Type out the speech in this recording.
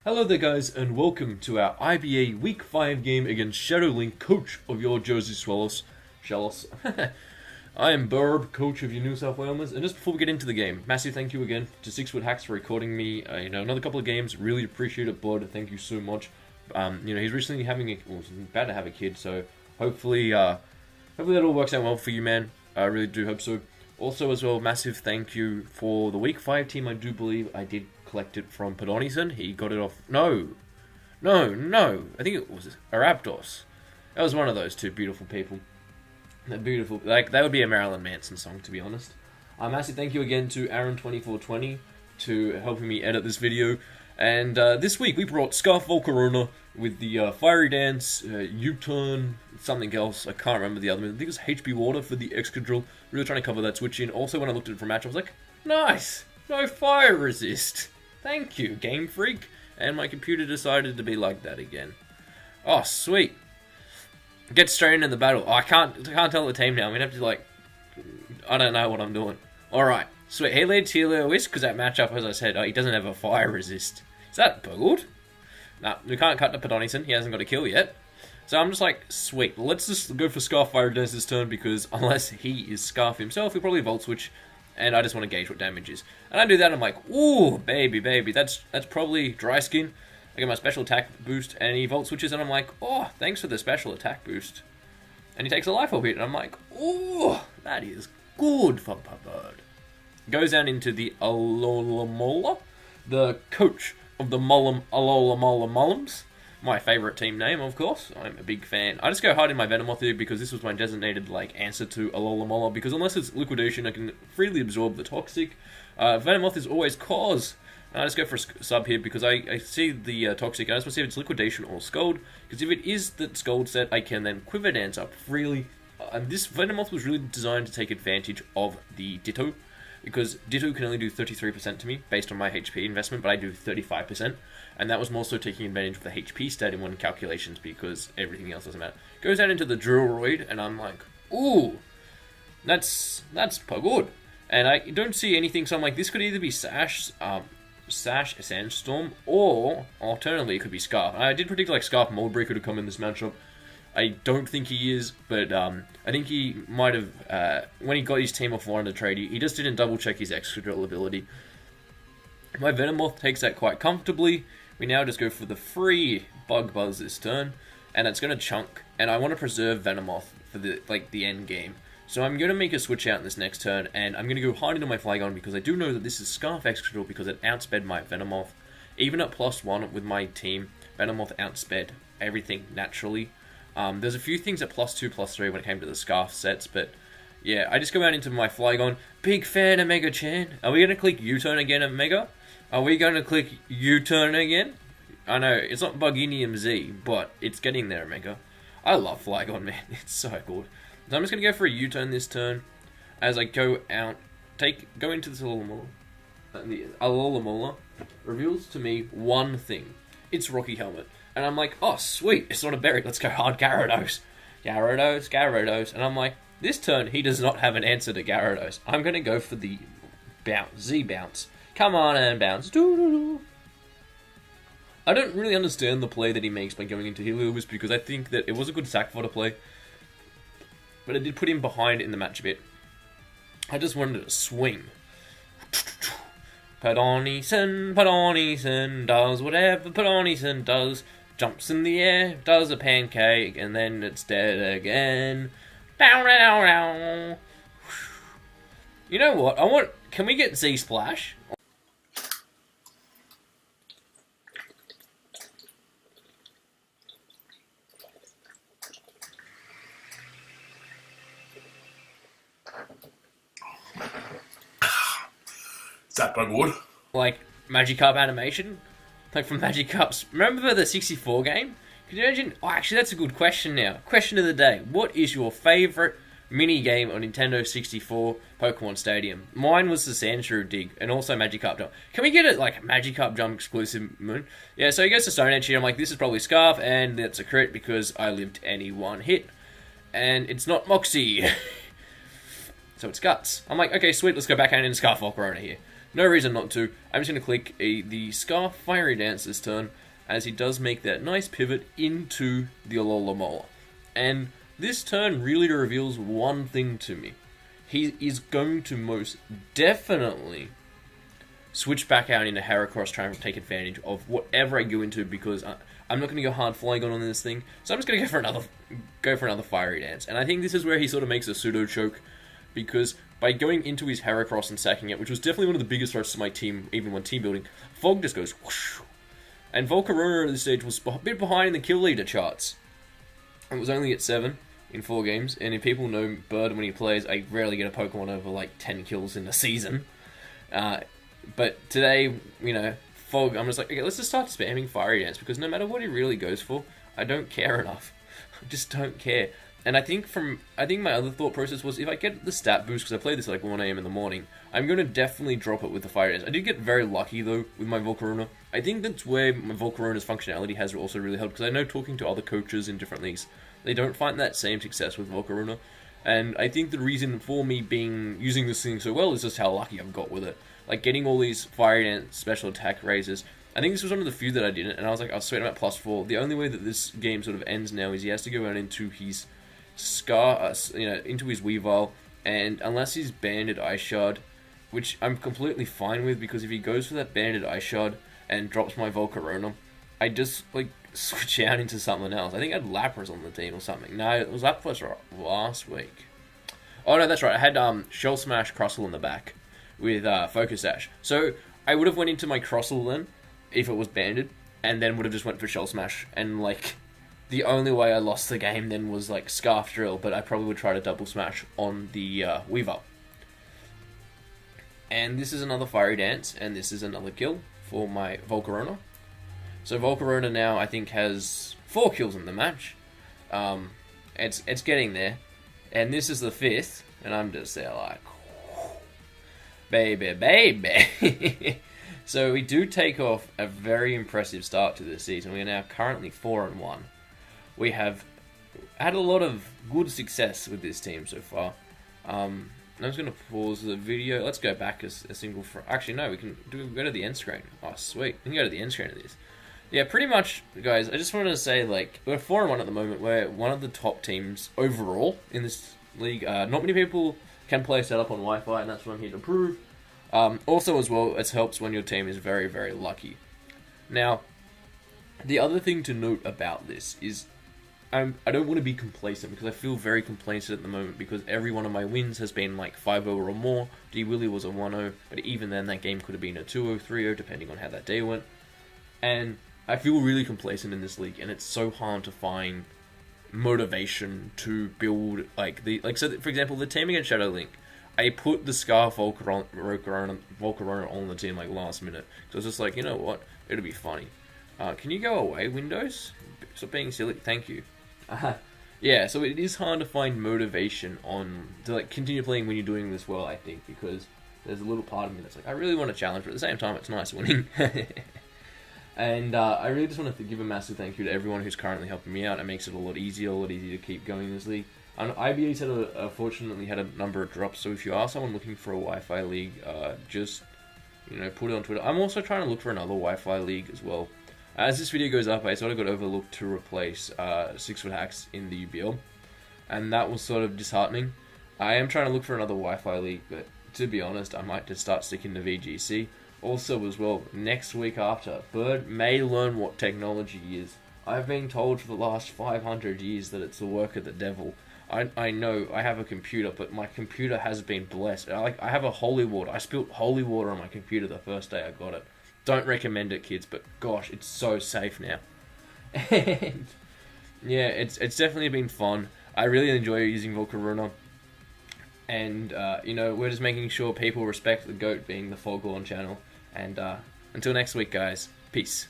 Hello there guys, and welcome to our IBA Week 5 game against Shadowlink, coach of your Jersey Shellos. I am Burb, coach of your New South Wailmers, and just before we get into the game, massive thank you again to 6 Foot Hacks for recording me, another couple of games. Really appreciate it, bud. Thank you so much. He's recently he's about to have a kid, so hopefully that all works out well for you, man. I really do hope so. Also, as well, massive thank you for the Week 5 team. I do believe I did collect it from Padonison. He got it off... No. I think it was Araptos. That was one of those two beautiful people. They're beautiful. Like, that would be a Marilyn Manson song, to be honest. Massive thank you again to Aaron2420 to helping me edit this video. And this week we brought Scarf Volcarona with the Fiery Dance, U-Turn, something else. I can't remember the other one. I think it was HP Water for the extra drill. Really trying to cover that switch in. Also, when I looked at it for match, I was like, nice! No fire resist! Thank you, Game Freak. And my computer decided to be like that again. Oh, sweet. Get straight into the battle. Oh, I can't tell the team now. I'm gonna have to, I don't know what I'm doing. Alright, sweet. He leads Helioist, because that matchup, as I said, he doesn't have a fire resist. Is that good? Nah, we can't cut to Padonison. He hasn't got a kill yet. So I'm just like, sweet. Let's just go for Scarf Fire Dance this turn, because unless he is Scarf himself, he'll probably Volt Switch, and I just want to gauge what damage is. And I do that, I'm like, ooh, baby, that's probably Dry Skin. I get my special attack boost, and he Volt Switches, and I'm like, oh, thanks for the special attack boost. And he takes a life orb hit, and I'm like, ooh, that is good for Bird. Goes down into the Alola, the coach of the Alola. My favourite team name, of course. I'm a big fan. I just go hard in my Venomoth here because this was my designated answer to Alola, because unless it's Liquidation, I can freely absorb the Toxic. Venomoth is always Cause. And I just go for a sub here because I see the Toxic. I just want to see if it's Liquidation or Scald, because if it is the Scald set, I can then Quiver Dance up freely. This Venomoth was really designed to take advantage of the Ditto, because Ditto can only do 33% to me based on my HP investment, but I do 35%. And that was more so taking advantage of the HP stat in one calculations because everything else doesn't matter. Goes out into the Drillroid, and I'm like, ooh, that's good. And I don't see anything, so I'm like, this could either be Sash, Sandstorm, or alternatively, it could be Scarf. I did predict Scarf Moldbreaker to come in this matchup. I don't think he is, but I think he might have, when he got his team off one to trade, he just didn't double check his extra drill ability. My Venomoth takes that quite comfortably. We now just go for the free Bug Buzz this turn, and it's going to chunk, and I want to preserve Venomoth for the end game. So I'm going to make a switch out in this next turn, and I'm going to go hard into my Flygon because I do know that this is Scarf extra drill because it outsped my Venomoth. Even at +1 with my team, Venomoth outsped everything naturally. There's a few things at +2, +3 when it came to the Scarf sets, but yeah, I just go out into my Flygon. Big fan of Mega Chan. Are we going to click U-turn again at Mega? Are we going to click U-turn again? I know, it's not Buginium Z, but it's getting there, Mega. I love Flygon, man. It's so good. So I'm just going to go for a U-turn this turn as I go out, go into this Alola. The Alola reveals to me one thing. It's Rocky Helmet. And I'm like, oh, sweet, it's not a berry. Let's go hard Gyarados. Gyarados. And I'm like, this turn, he does not have an answer to Gyarados. I'm going to go for the bounce, Z-bounce. Come on and bounce. Doo-doo-doo. I don't really understand the play that he makes by going into Helios because I think that it was a good sack fodder play. But it did put him behind in the match a bit. I just wanted to swing. Padonison does whatever Padonison does. Jumps in the air, does a pancake, and then it's dead again. Down. You know what? Can we get Z-Splash? Is that good? Like Magikarp animation? Like from Magikarp's... Remember the 64 game? Can you imagine... Oh, actually, that's a good question now. Question of the day. What is your favourite mini-game on Nintendo 64 Pokemon Stadium? Mine was the Sandshrew Dig, and also Magikarp Jump. Can we get it, Magikarp Jump exclusive, Moon? Yeah, so he goes to Stone Edge here. I'm like, this is probably Scarf, and that's a crit because I lived any one hit. And it's not Moxie. So it's Guts. I'm like, okay, sweet, let's go back out into Scarf Volcarona here. no reason not to. I'm just going to click the Scar Fiery Dance this turn, as he does make that nice pivot into the Alola Mola. And this turn really reveals one thing to me. He is going to most definitely switch back out into Heracross, trying to take advantage of whatever I go into, because I'm not going to go hard Flygon on this thing, so I'm just going to go for another Fiery Dance. And I think this is where he sort of makes a pseudo choke, because by going into his Heracross and sacking it, which was definitely one of the biggest threats to my team, even when team building, Fog just goes whoosh. And Volcarona at this stage was a bit behind in the kill leader charts. It was only at 7 in 4 games, and if people know Bird when he plays, I rarely get a Pokemon over like 10 kills in a season. But today, you know, Fog, I'm just like, okay, let's just start spamming Fiery Dance, because no matter what he really goes for, I don't care enough. I just don't care. And I think my other thought process was, if I get the stat boost, because I played this at like 1 AM in the morning, I'm going to definitely drop it with the Fire Dance. I did get very lucky, though, with my Volcarona. I think that's where my Volcarona's functionality has also really helped, because I know talking to other coaches in different leagues, they don't find that same success with Volcarona. And I think the reason for me using this thing so well is just how lucky I've got with it. Like, getting all these Fire Dance special attack raises. I think this was one of the few that I didn't, and I was like, I was sweating at +4. The only way that this game sort of ends now is he has to go out into his into his Weavile, and unless he's Banded Ice Shard, which I'm completely fine with, because if he goes for that Banded Ice Shard and drops my Volcarona, I just, like, switch out into something else. I think I had Lapras on the team or something. No, it was Lapras last week. Oh, no, that's right. I had Shell Smash Crustle in the back with Focus Sash. So I would have went into my Crustle then, if it was banded, and then would have just went for Shell Smash. And, like, the only way I lost the game then was, like, Scarf Drill, but I probably would try to double smash on the Weavile. And this is another Fiery Dance, and this is another kill for my Volcarona. So Volcarona now, I think, has 4 kills in the match. It's getting there. And this is the 5th, and I'm just there like, baby, baby. So we do take off a very impressive start to this season. We are now currently 4-1. We have had a lot of good success with this team so far. I'm just going to pause the video. Let's go back a single... Actually, no, we can go to the end screen. Oh, sweet. We can go to the end screen of this. Yeah, pretty much, guys, I just wanted to say, like, we're 4-1 at the moment. We're one of the top teams overall in this league. Not many people can play setup on Wi-Fi, and that's what I'm here to prove. Also, as well, it helps when your team is very, very lucky. Now, the other thing to note about this is I don't want to be complacent, because I feel very complacent at the moment, because every one of my wins has been like 5-0 or more. D Willy was a 1-0, but even then that game could have been a 2-0, 3-0, depending on how that day went. And I feel really complacent in this league, and it's so hard to find motivation to build, so for example, the team against Shadowlink, I put the Scarf Volcarona on the team like last minute, so I was just like, you know what, it'll be funny. Can you go away, Windows? Stop being silly, thank you. Yeah, so it is hard to find motivation to like continue playing when you're doing this well, I think, because there's a little part of me that's like, I really want to challenge, but at the same time, it's nice winning. And I really just want to give a massive thank you to everyone who's currently helping me out. It makes it a lot easier to keep going in this league. IBA's fortunately had a number of drops, so if you are someone looking for a Wi-Fi league, just put it on Twitter. I'm also trying to look for another Wi-Fi league as well. As this video goes up, I sort of got overlooked to replace 6-foot hacks in the UBL, and that was sort of disheartening. I am trying to look for another Wi-Fi league, but to be honest, I might just start sticking to VGC. Also, as well, next week after, Bird may learn what technology is. I've been told for the last 500 years that it's the work of the devil. I know I have a computer, but my computer has been blessed. I have a holy water. I spilled holy water on my computer the first day I got it. Don't recommend it, kids, but gosh, it's so safe now. And yeah, it's definitely been fun. I really enjoy using Volcarona. And, we're just making sure people respect the GOAT being the Foghorn channel. And until next week, guys, peace.